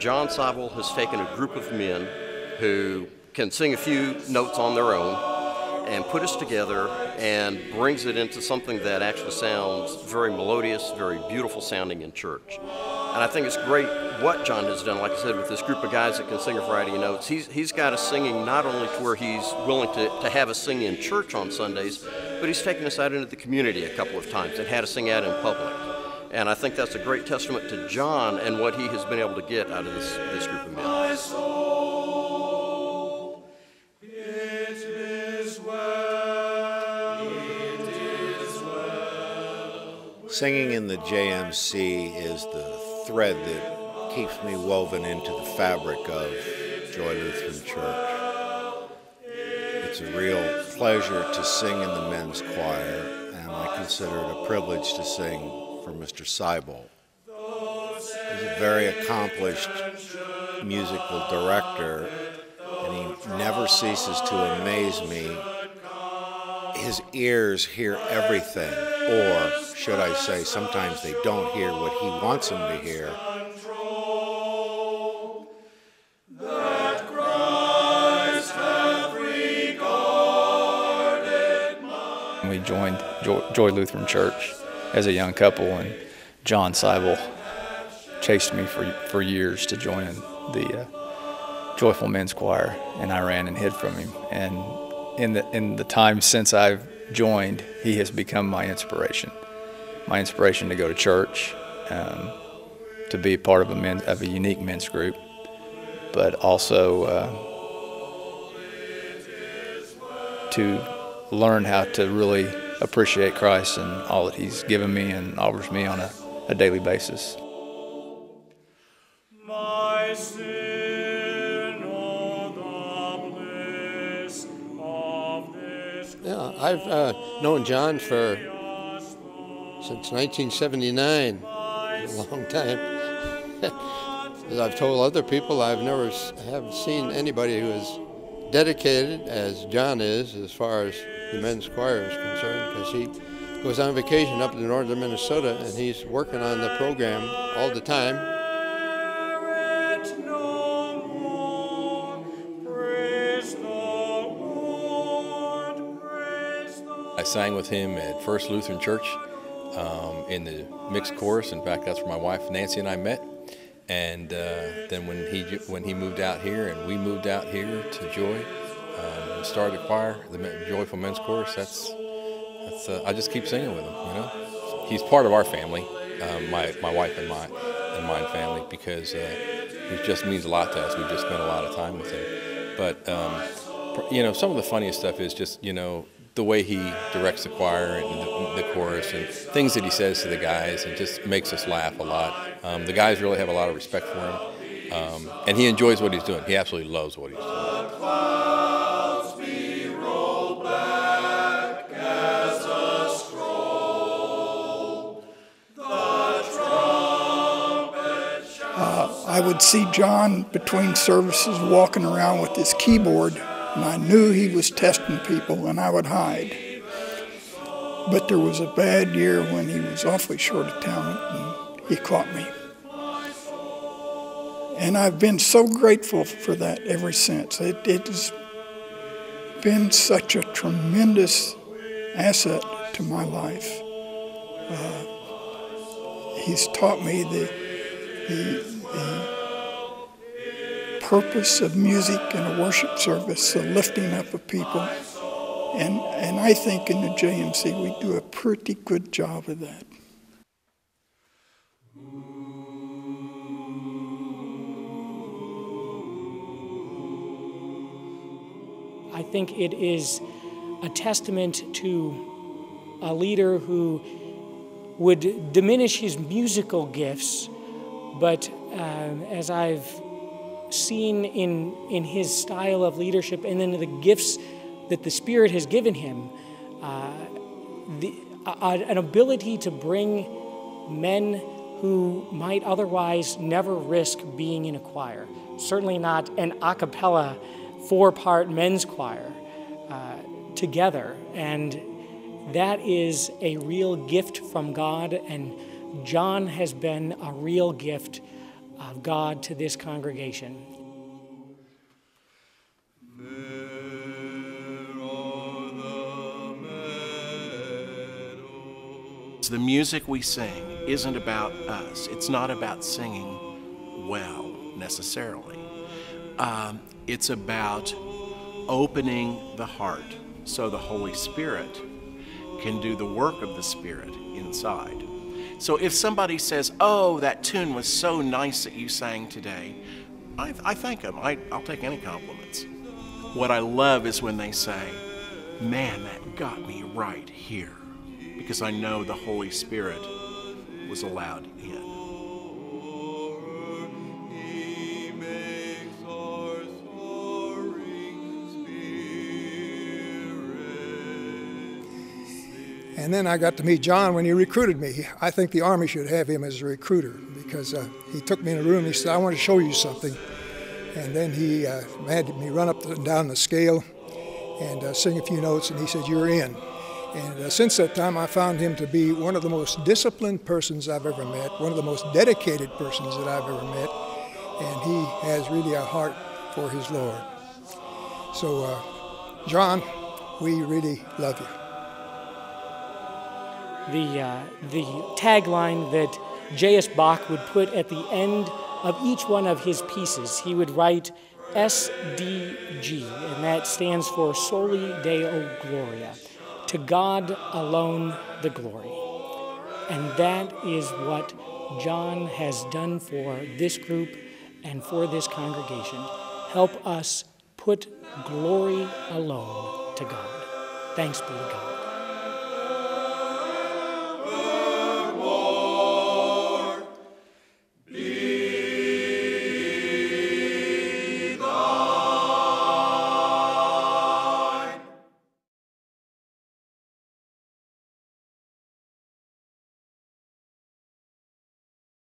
John Seibel has taken a group of men who can sing a few notes on their own and put us together and brings it into something that actually sounds very melodious, very beautiful sounding in church. And I think it's great what John has done, like I said, with this group of guys that can sing a variety of notes. He's got us singing not only to where he's willing to have us sing in church on Sundays, but he's taken us out into the community a couple of times and had us sing out in public. And I think that's a great testament to John and what he has been able to get out of this group of men. My soul, it is well, it is well. Singing in the JMC is the thread that keeps me woven into the fabric of Joy Lutheran Church. It's a real pleasure to sing in the men's choir, and I consider it a privilege to sing for Mr. Seibel. He's a very accomplished musical director, and he never ceases to amaze me. His ears hear everything, or should I say, sometimes they don't hear what he wants them to hear. We joined Joy Lutheran Church as a young couple, and John Seibel chased me for years to join the Joyful Men's Choir, and I ran and hid from him. And in the time since I've joined, he has become my inspiration to go to church, to be a part of a unique men's group, but also to learn how to really appreciate Christ and all that He's given me and offers me on a daily basis. My sin, oh, the bliss of this. Yeah, I've known John since 1979, a long time. As I've told other people, I haven't seen anybody who is dedicated as John is as far as the men's choir is concerned, because he goes on vacation up to northern Minnesota and he's working on the program all the time. I sang with him at First Lutheran Church in the mixed chorus. In fact, that's where my wife Nancy and I met. And then when he moved out here and we moved out here to Joy, and started the choir, the Joyful Men's Chorus. That's I just keep singing with him. You know, he's part of our family, my wife and mine family, because he just means a lot to us. We've just spent a lot of time with him. But you know, some of the funniest stuff is just, you know, the way he directs the choir and the chorus and things that he says to the guys, and just makes us laugh a lot. The guys really have a lot of respect for him, and he enjoys what he's doing. He absolutely loves what he's doing. I would see John between services walking around with his keyboard, and I knew he was testing people, and I would hide. But there was a bad year when he was awfully short of talent, and he caught me. And I've been so grateful for that ever since. It has been such a tremendous asset to my life. He's taught me the purpose of music in a worship service, the lifting up of people. And I think in the JMC we do a pretty good job of that. I think it is a testament to a leader who would diminish his musical gifts, but as I've seen in his style of leadership and in the gifts that the Spirit has given him, an ability to bring men who might otherwise never risk being in a choir, certainly not an a cappella 4-part men's choir, together. And that is a real gift from God, and John has been a real gift of God to this congregation. The music we sing isn't about us. It's not about singing well, necessarily. It's about opening the heart so the Holy Spirit can do the work of the Spirit inside. So if somebody says, oh, that tune was so nice that you sang today, I thank them. I'll take any compliments. What I love is when they say, man, that got me right here, because I know the Holy Spirit was allowed in. And then I got to meet John when he recruited me. I think the Army should have him as a recruiter, because he took me in a room and he said, I want to show you something. And then he had me run up and down the scale and sing a few notes, and he said, you're in. And since that time, I found him to be one of the most disciplined persons I've ever met, one of the most dedicated persons that I've ever met, and he has really a heart for his Lord. So, John, we really love you. The tagline that J.S. Bach would put at the end of each one of his pieces, he would write SDG, and that stands for Soli Deo Gloria. To God alone the glory. And that is what John has done for this group and for this congregation. Help us put glory alone to God. Thanks be to God.